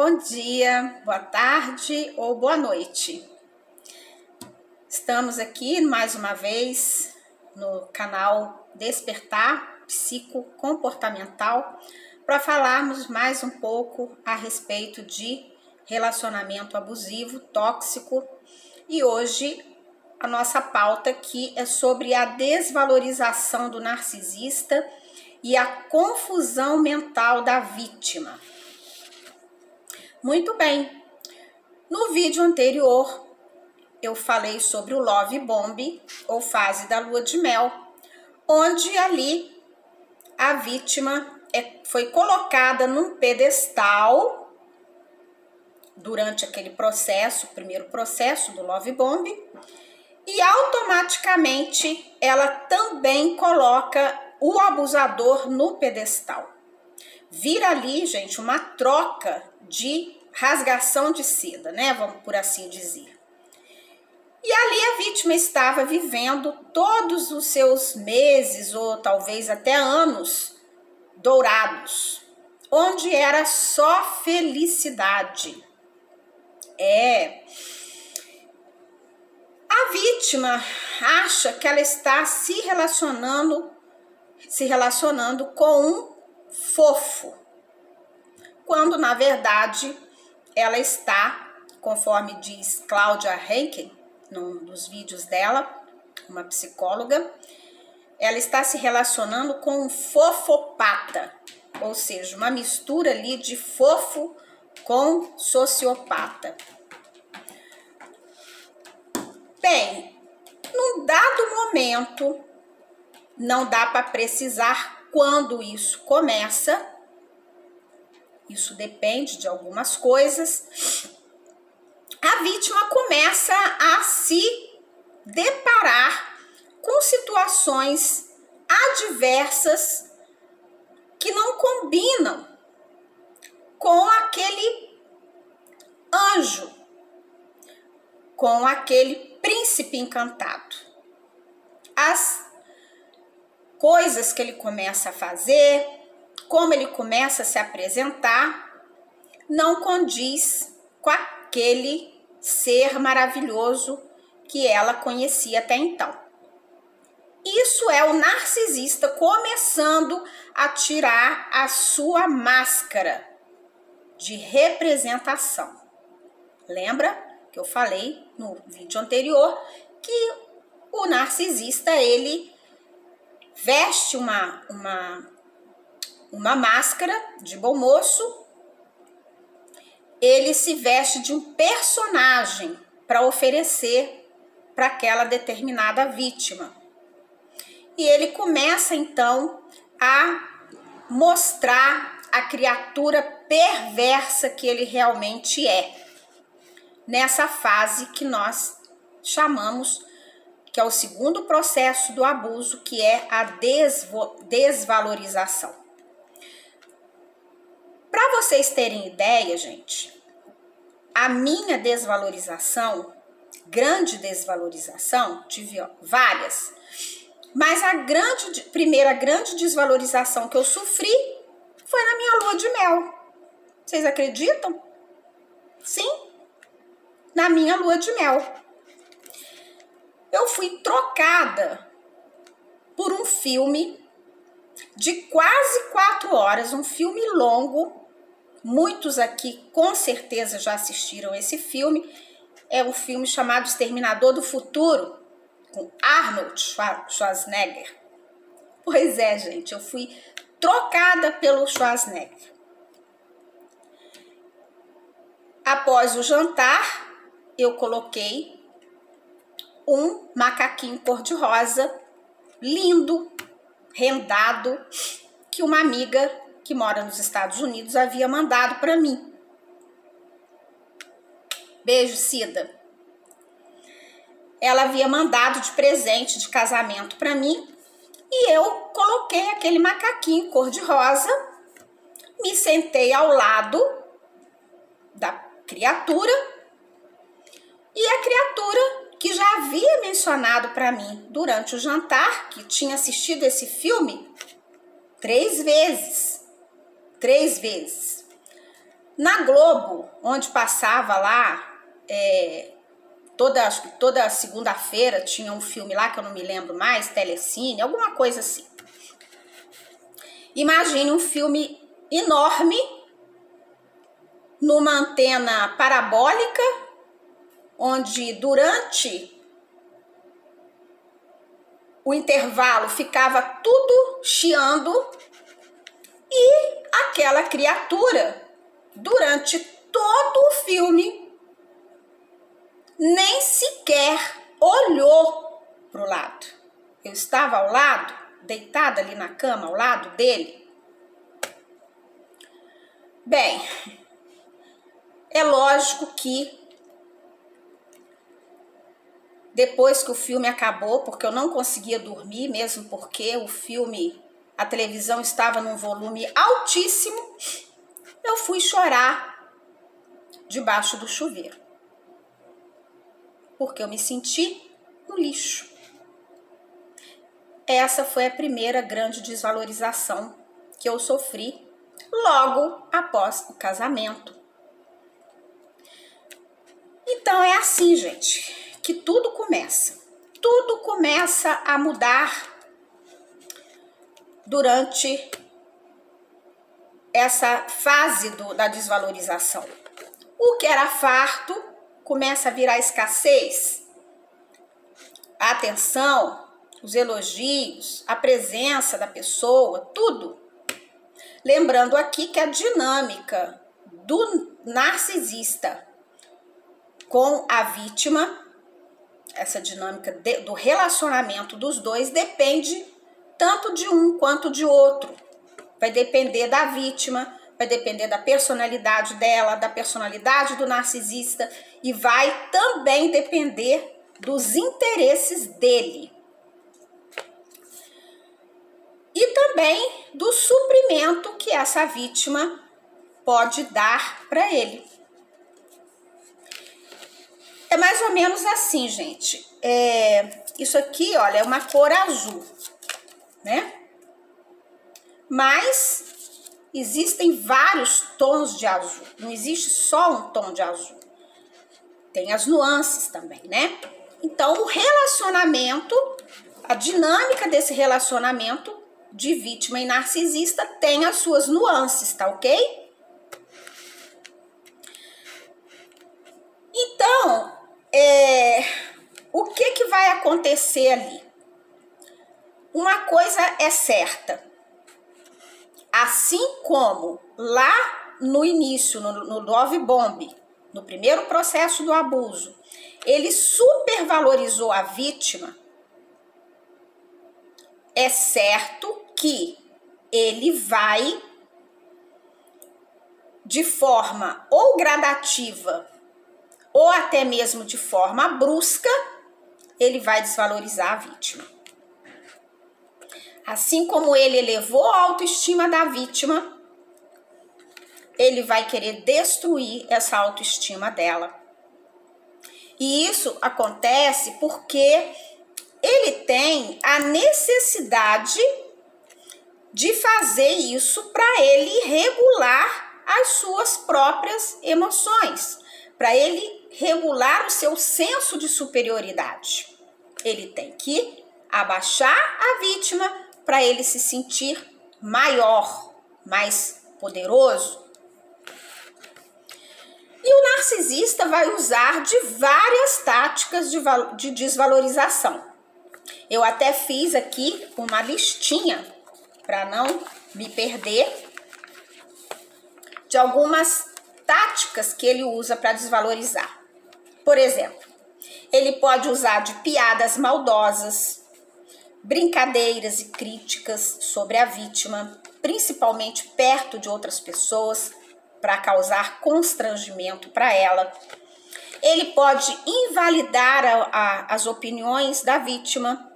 Bom dia, boa tarde ou boa noite. Estamos aqui mais uma vez no canal Despertar Psicocomportamental para falarmos mais um pouco a respeito de relacionamento abusivo, tóxico. E hoje a nossa pauta aqui é sobre a desvalorização do narcisista e a confusão mental da vítima. Muito bem, no vídeo anterior eu falei sobre o Love Bomb, ou fase da lua de mel, onde ali a vítima foi colocada num pedestal durante aquele processo, o primeiro processo do Love Bomb, e automaticamente ela também coloca o abusador no pedestal. Vira ali, gente, uma troca de rasgação de seda, né? Vamos por assim dizer. E ali a vítima estava vivendo todos os seus meses, ou talvez até anos, dourados, onde era só felicidade. A vítima acha que ela está se relacionando com um fofo, quando na verdade ela está, conforme diz Cláudia Rankine, num dos vídeos dela, uma psicóloga, ela está se relacionando com um fofopata, ou seja, uma mistura ali de fofo com sociopata. Bem, num dado momento, não dá para precisar quando isso começa, isso depende de algumas coisas, a vítima começa a se deparar com situações adversas que não combinam com aquele anjo, com aquele príncipe encantado. As coisas que ele começa a fazer, como ele começa a se apresentar, não condiz com aquele ser maravilhoso que ela conhecia até então. Isso é o narcisista começando a tirar a sua máscara de representação. Lembra que eu falei no vídeo anterior que o narcisista, ele veste uma máscara de bom moço, ele se veste de um personagem para oferecer para aquela determinada vítima. E ele começa então a mostrar a criatura perversa que ele realmente é, nessa fase que nós chamamos, que é o segundo processo do abuso, que é a desvalorização. Para vocês terem ideia, gente, a minha desvalorização, grande desvalorização, tive várias, mas a primeira grande desvalorização que eu sofri foi na minha lua de mel. Vocês acreditam? Sim, na minha lua de mel. Eu fui trocada por um filme de quase 4 horas, um filme longo. Muitos aqui com certeza já assistiram esse filme. É um filme chamado Exterminador do Futuro, com Arnold Schwarzenegger. Pois é, gente, eu fui trocada pelo Schwarzenegger. Após o jantar, eu coloquei um macaquinho cor-de-rosa, lindo, rendado, que uma amiga que mora nos Estados Unidos havia mandado para mim. Beijo, Cida. Ela havia mandado de presente de casamento para mim e eu coloquei aquele macaquinho cor-de-rosa, me sentei ao lado da criatura e a criatura, que já havia mencionado para mim durante o jantar, que tinha assistido esse filme 3 vezes. Na Globo, onde passava lá, toda segunda-feira tinha um filme lá que eu não me lembro mais, Telecine, alguma coisa assim. Imagine um filme enorme numa antena parabólica, onde durante o intervalo ficava tudo chiando e aquela criatura, durante todo o filme, nem sequer olhou para o lado. Eu estava ao lado, deitada ali na cama, ao lado dele. Bem, é lógico que depois que o filme acabou, porque eu não conseguia dormir, mesmo porque o filme, a televisão estava num volume altíssimo, eu fui chorar debaixo do chuveiro, porque eu me senti um lixo. Essa foi a primeira grande desvalorização que eu sofri logo após o casamento. Então é assim, gente, que tudo começa. Tudo começa a mudar durante essa fase da desvalorização. O que era farto começa a virar escassez. A atenção, os elogios, a presença da pessoa, tudo. Lembrando aqui que a dinâmica do narcisista com a vítima, essa dinâmica do relacionamento dos dois, depende tanto de um quanto de outro. Vai depender da vítima, vai depender da personalidade dela, da personalidade do narcisista e vai também depender dos interesses dele. E também do suprimento que essa vítima pode dar para ele. É mais ou menos assim, gente. Isso aqui, olha, é uma cor azul, né? Mas existem vários tons de azul. Não existe só um tom de azul. Tem as nuances também, né? Então, o relacionamento, a dinâmica desse relacionamento de vítima e narcisista tem as suas nuances, tá ok? Então, o que vai acontecer ali? Uma coisa é certa. Assim como lá no início, no Love Bomb, no primeiro processo do abuso, ele supervalorizou a vítima, é certo que ele vai, de forma ou gradativa, ou até mesmo de forma brusca, ele vai desvalorizar a vítima. Assim como ele elevou a autoestima da vítima, ele vai querer destruir essa autoestima dela. E isso acontece porque ele tem a necessidade de fazer isso para ele regular as suas próprias emoções, para ele regular o seu senso de superioridade. Ele tem que abaixar a vítima para ele se sentir maior, mais poderoso. E o narcisista vai usar de várias táticas de desvalorização. Eu até fiz aqui uma listinha para não me perder de algumas táticas que ele usa para desvalorizar. Por exemplo, ele pode usar de piadas maldosas, brincadeiras e críticas sobre a vítima, principalmente perto de outras pessoas, para causar constrangimento para ela. Ele pode invalidar as opiniões da vítima,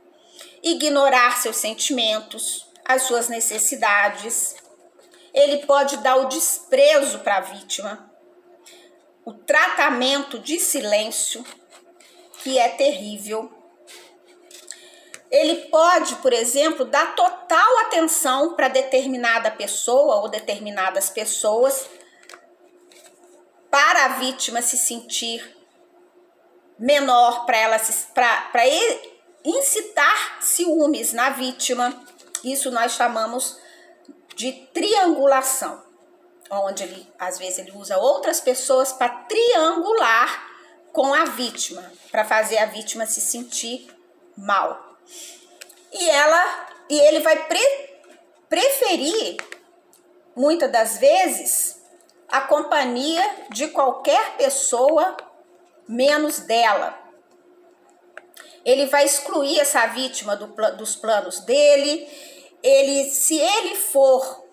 ignorar seus sentimentos, as suas necessidades. Ele pode dar o desprezo para a vítima, o tratamento de silêncio, que é terrível. Ele pode, por exemplo, dar total atenção para determinada pessoa ou determinadas pessoas, a vítima se sentir menor, para incitar ciúmes na vítima. Isso nós chamamos de triangulação, onde às vezes ele usa outras pessoas para triangular com a vítima, para fazer a vítima se sentir mal. E ele vai preferir, muitas das vezes, a companhia de qualquer pessoa menos dela. Ele vai excluir essa vítima dos planos dele. Se ele for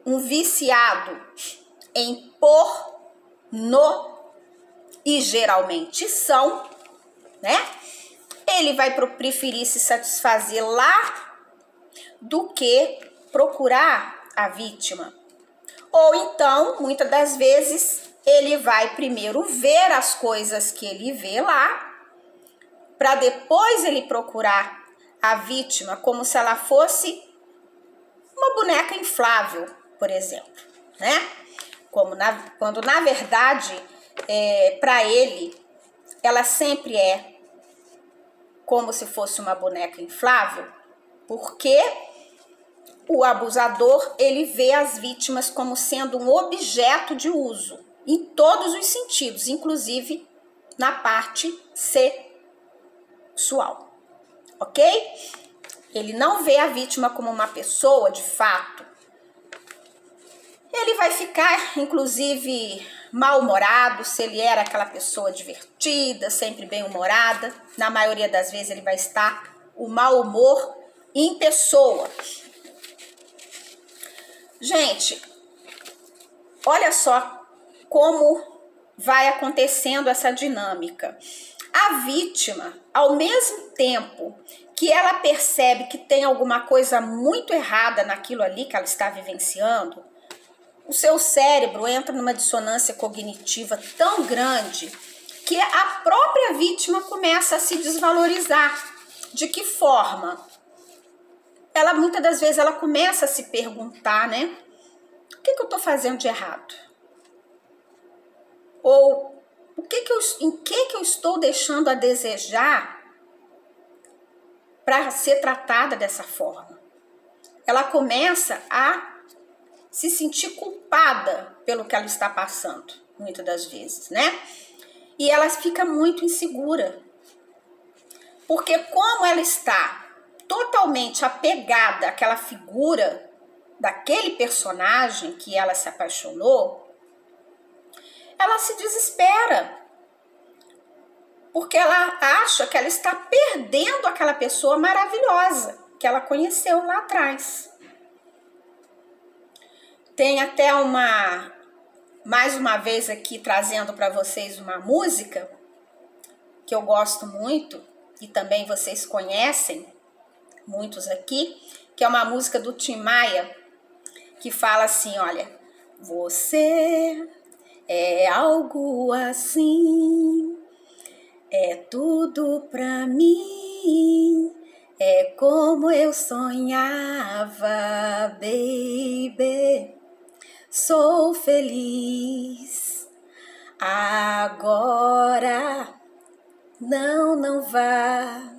um viciado em pornô, e geralmente são, né? Ele vai preferir se satisfazer lá do que procurar a vítima. Ou então, muitas das vezes, ele vai primeiro ver as coisas que ele vê lá, para depois ele procurar a vítima como se ela fosse uma boneca inflável, por exemplo, né? Quando na verdade, para ele, ela sempre é como se fosse uma boneca inflável, porque o abusador, ele vê as vítimas como sendo um objeto de uso, em todos os sentidos, inclusive na parte sexual, ok? Ele não vê a vítima como uma pessoa de fato. Ele vai ficar, inclusive, mal-humorado, se ele era aquela pessoa divertida, sempre bem-humorada. Na maioria das vezes ele vai estar o mau humor em pessoa. Gente, olha só como vai acontecendo essa dinâmica. A vítima, ao mesmo tempo que ela percebe que tem alguma coisa muito errada naquilo ali que ela está vivenciando, o seu cérebro entra numa dissonância cognitiva tão grande que a própria vítima começa a se desvalorizar. De que forma? Muitas das vezes ela começa a se perguntar, né? O que eu estou fazendo de errado? Ou em que eu estou deixando a desejar para ser tratada dessa forma? Ela começa a se sentir culpada pelo que ela está passando, muitas das vezes, né? E ela fica muito insegura. Porque como ela está totalmente apegada àquela figura daquele personagem que ela se apaixonou, ela se desespera. Porque ela acha que ela está perdendo aquela pessoa maravilhosa que ela conheceu lá atrás. Tem até mais uma vez aqui trazendo para vocês uma música que eu gosto muito e também vocês conhecem, muitos aqui, que é uma música do Tim Maia, que fala assim, olha: você é algo assim, é tudo pra mim, é como eu sonhava, baby. Sou feliz agora, não vá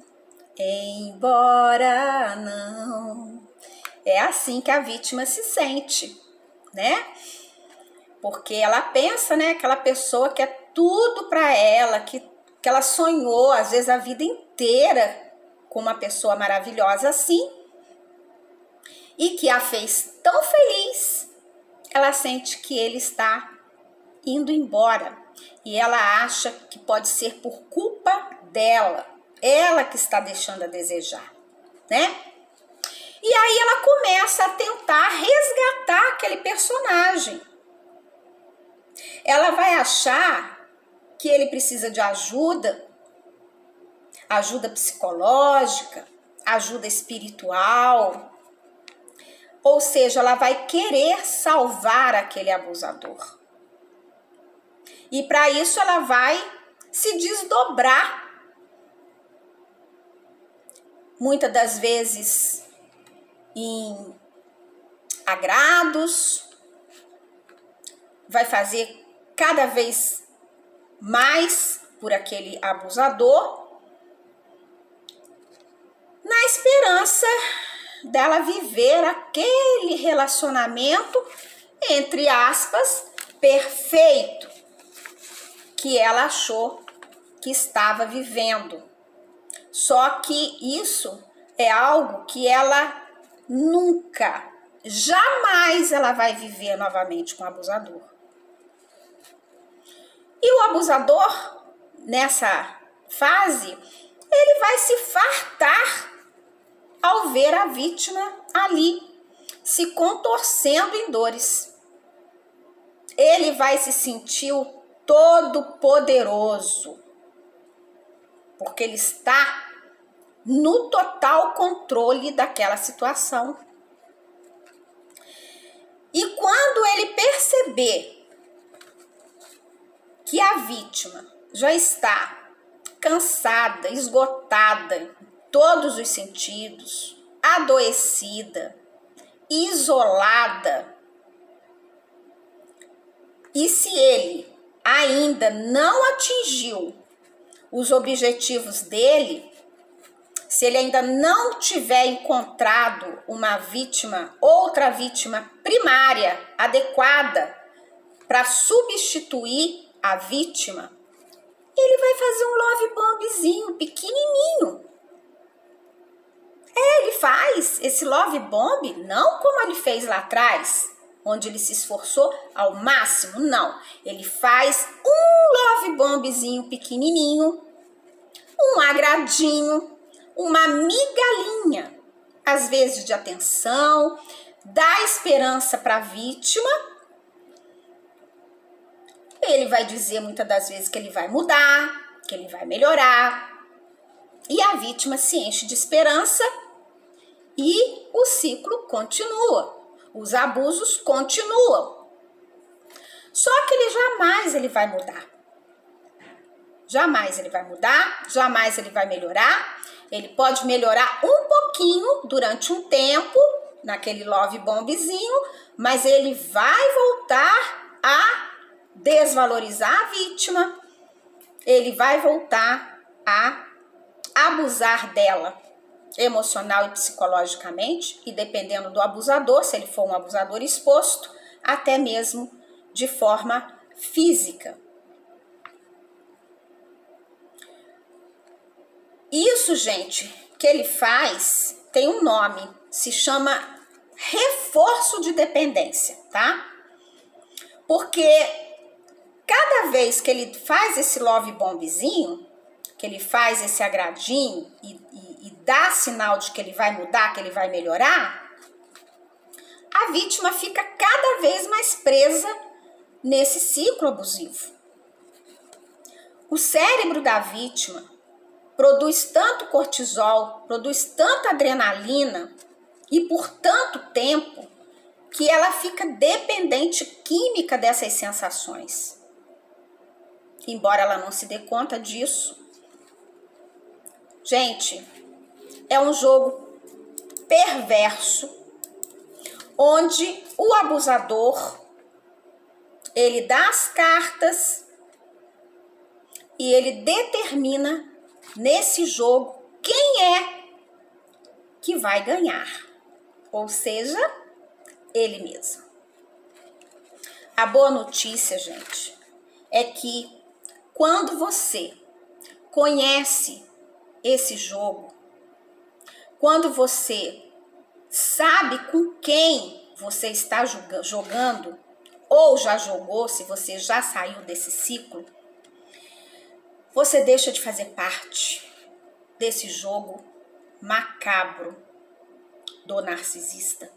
embora, não. É assim que a vítima se sente, né? Porque ela pensa, né, aquela pessoa que é tudo para ela, que ela sonhou, às vezes, a vida inteira com uma pessoa maravilhosa assim, e que a fez tão feliz, ela sente que ele está indo embora. E ela acha que pode ser por culpa dela, ela que está deixando a desejar, né? E aí ela começa a tentar resgatar aquele personagem. Ela vai achar que ele precisa de ajuda psicológica, ajuda espiritual. Ou seja, ela vai querer salvar aquele abusador. E para isso ela vai se desdobrar. Muitas das vezes em agrados, vai fazer cada vez mais por aquele abusador, na esperança dela viver aquele relacionamento, entre aspas, perfeito, que ela achou que estava vivendo. Só que isso é algo que ela nunca, jamais ela vai viver novamente com o abusador. E o abusador, nessa fase, ele vai se fartar ao ver a vítima ali, se contorcendo em dores. Ele vai se sentir o todo-poderoso, porque ele está no total controle daquela situação. E quando ele perceber que a vítima já está cansada, esgotada em todos os sentidos, adoecida, isolada, e se ele ainda não atingiu os objetivos dele, se ele ainda não tiver encontrado uma vítima, outra vítima primária, adequada para substituir a vítima, ele vai fazer um love bombzinho pequenininho. Ele faz esse love bomb não como ele fez lá atrás, onde ele se esforçou ao máximo, não. Ele faz um love bombzinho pequenininho, um agradinho, uma migalhinha, às vezes de atenção, dá esperança para a vítima. Ele vai dizer muitas das vezes que ele vai mudar, que ele vai melhorar, e a vítima se enche de esperança e o ciclo continua, os abusos continuam. Só que ele jamais vai mudar. Jamais ele vai mudar, jamais ele vai melhorar. Ele pode melhorar um pouquinho durante um tempo, naquele love bombzinho, mas ele vai voltar a desvalorizar a vítima, ele vai voltar a abusar dela emocional e psicologicamente, e dependendo do abusador, se ele for um abusador exposto, até mesmo de forma física. Isso, gente, que ele faz tem um nome, se chama reforço de dependência, tá? Porque cada vez que ele faz esse love bombzinho, que ele faz esse agradinho e dá sinal de que ele vai mudar, que ele vai melhorar, a vítima fica cada vez mais presa nesse ciclo abusivo. O cérebro da vítima produz tanto cortisol, produz tanta adrenalina e por tanto tempo que ela fica dependente química dessas sensações. Embora ela não se dê conta disso. Gente, é um jogo perverso, onde o abusador, ele dá as cartas e ele determina nesse jogo quem é que vai ganhar, ou seja, ele mesmo. A boa notícia, gente, é que quando você conhece esse jogo, quando você sabe com quem você está jogando, ou já jogou, se você já saiu desse ciclo, você deixa de fazer parte desse jogo macabro do narcisista.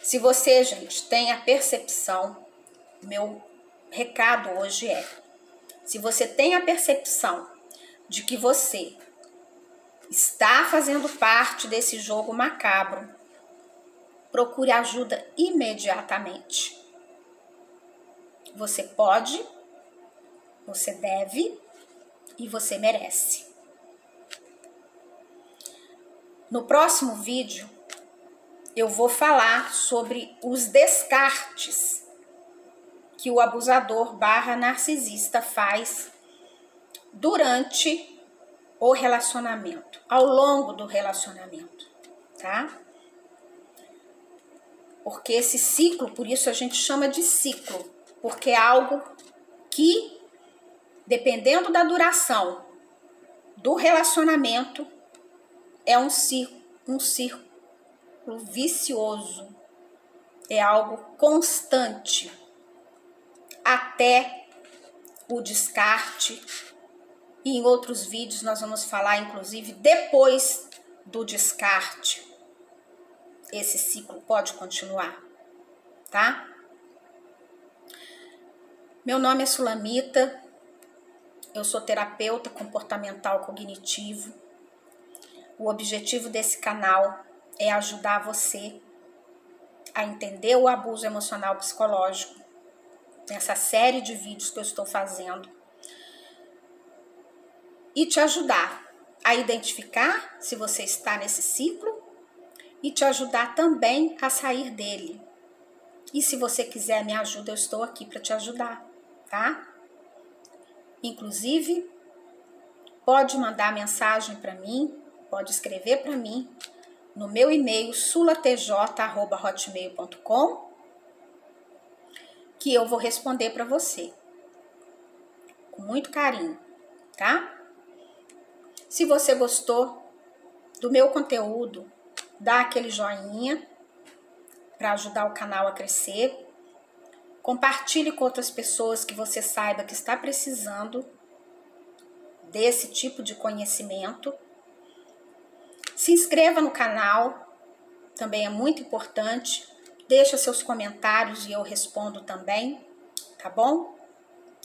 Se você, gente, tem a percepção, meu recado hoje é, se você tem a percepção de que você está fazendo parte desse jogo macabro, procure ajuda imediatamente. Você pode, você deve e você merece. No próximo vídeo, eu vou falar sobre os descartes que o abusador / narcisista faz durante o relacionamento, ao longo do relacionamento, tá? Porque esse ciclo, por isso a gente chama de ciclo, porque é algo que, dependendo da duração do relacionamento, é um círculo vicioso, é algo constante, até o descarte. E em outros vídeos nós vamos falar, inclusive, depois do descarte, esse ciclo pode continuar, tá? Meu nome é Sulamita, eu sou terapeuta comportamental cognitivo. O objetivo desse canal é ajudar você a entender o abuso emocional psicológico, nessa série de vídeos que eu estou fazendo, e te ajudar a identificar se você está nesse ciclo e te ajudar também a sair dele. E se você quiser minha ajuda, eu estou aqui para te ajudar, tá? Inclusive, pode mandar mensagem para mim, pode escrever para mim no meu e-mail sulatj@hotmail.com, que eu vou responder para você com muito carinho, tá? Se você gostou do meu conteúdo, dá aquele joinha para ajudar o canal a crescer. Compartilhe com outras pessoas que você saiba que está precisando desse tipo de conhecimento. Se inscreva no canal, também é muito importante. Deixa seus comentários e eu respondo também, tá bom?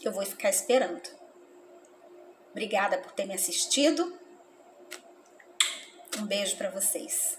Eu vou ficar esperando. Obrigada por ter me assistido. Um beijo para vocês.